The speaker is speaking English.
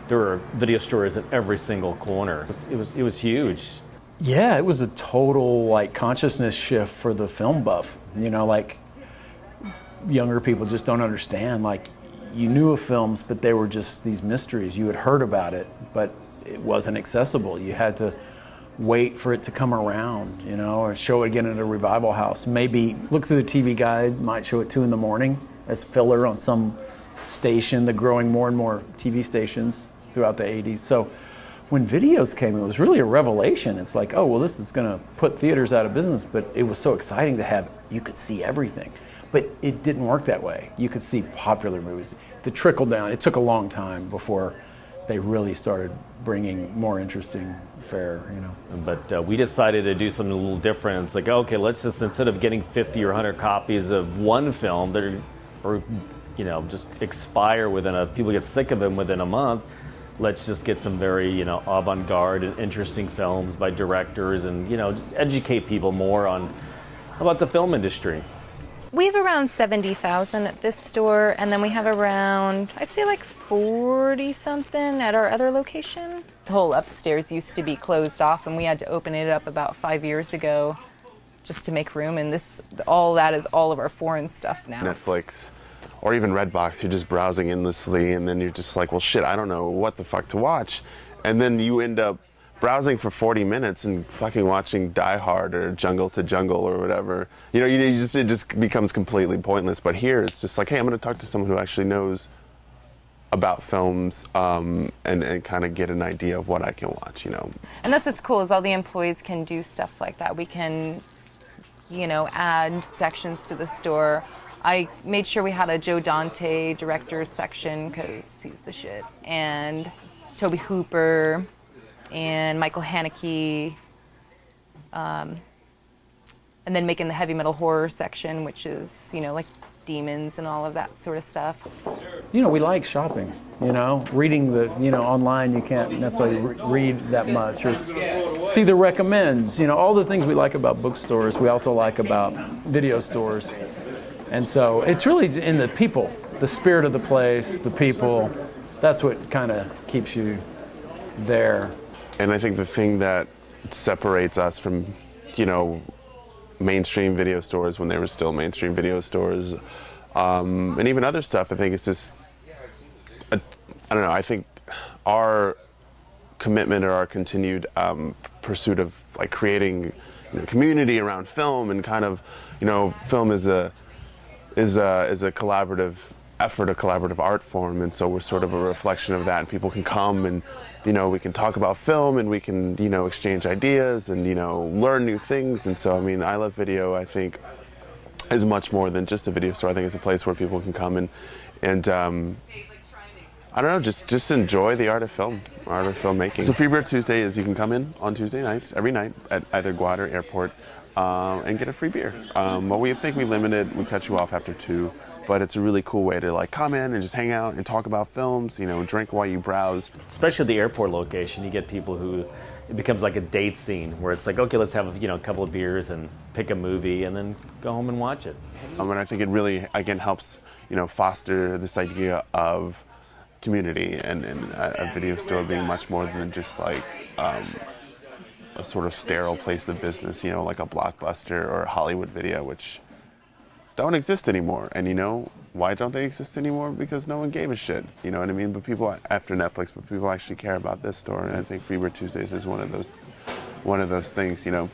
there were video stores at every single corner. It was huge. Yeah, it was a total like consciousness shift for the film buff. You know, like younger people just don't understand. Like you knew of films, but they were just these mysteries. You had heard about it, but it wasn't accessible. You had to wait for it to come around, you know, or show it again at a revival house. Maybe look through the TV guide, might show it 2 a.m. as filler on some station. They're growing more and more TV stations throughout the 80s. So when videos came, it was really a revelation. It's like, oh, well, this is going to put theaters out of business, but it was so exciting to have, you could see everything. But it didn't work that way. You could see popular movies. The trickle down, it took a long time before they really started bringing more interesting fare, you know. But we decided to do something a little different. It's like, okay, let's just, instead of getting 50 or 100 copies of one film that are, or, you know, just expire people get sick of them within a month, let's just get some very, you know, avant-garde and interesting films by directors and, you know, educate people more about the film industry. We have around 70,000 at this store, and then we have around, I'd say like 40-something at our other location. The whole upstairs used to be closed off, and we had to open it up about 5 years ago just to make room, and all that is all of our foreign stuff now. Netflix or even Redbox, you're just browsing endlessly, and then you're just like, well, shit, I don't know what the fuck to watch. And then you end up browsing for 40 minutes and fucking watching Die Hard or Jungle to Jungle or whatever. You know, it just becomes completely pointless. But here, it's just like, hey, I'm going to talk to someone who actually knows about films and kind of get an idea of what I can watch, you know. And that's what's cool is all the employees can do stuff like that. We can, you know, add sections to the store. I made sure we had a Joe Dante director's section because he's the shit. And Tobe Hooper and Michael Haneke. And then making the heavy metal horror section, which is, you know, like demons and all of that sort of stuff. You know, we like shopping, you know, reading online you can't necessarily read that much or see the recommends, you know, all the things we like about bookstores, we also like about video stores. And so it's really in the people, the spirit of the place, the people, that's what kind of keeps you there. And I think the thing that separates us from, you know, mainstream video stores when they were still mainstream video stores, and even other stuff, I think it's just, I don't know, I think our commitment or our continued pursuit of like creating, you know, community around film and kind of, you know, film is a collaborative effort, a collaborative art form, and so we're sort of a reflection of that, and people can come and, you know, we can talk about film and we can, you know, exchange ideas and, you know, learn new things. And so, I mean, I Love Video, I think, is much more than just a video store. I think it's a place where people can come and I don't know, just enjoy the art of film, art of filmmaking. So Free Beer Tuesday is you can come in on Tuesday nights, every night, at either Guad or Airport, and get a free beer. Well, we think we cut you off after 2, but it's a really cool way to like come in and just hang out and talk about films, you know, drink while you browse. Especially at the airport location, you get people who, it becomes like a date scene where it's like, okay, let's have, you know, a couple of beers and pick a movie and then go home and watch it. And I think it really, again, helps, you know, foster this idea of community and a video store being much more than just like a sort of sterile place of business, you know, like a Blockbuster or a Hollywood Video, which don't exist anymore. And, you know, why don't they exist anymore? Because no one gave a shit, you know what I mean? But people, after Netflix, but people actually care about this store, and I think Free Beer Tuesdays is one of those things, you know.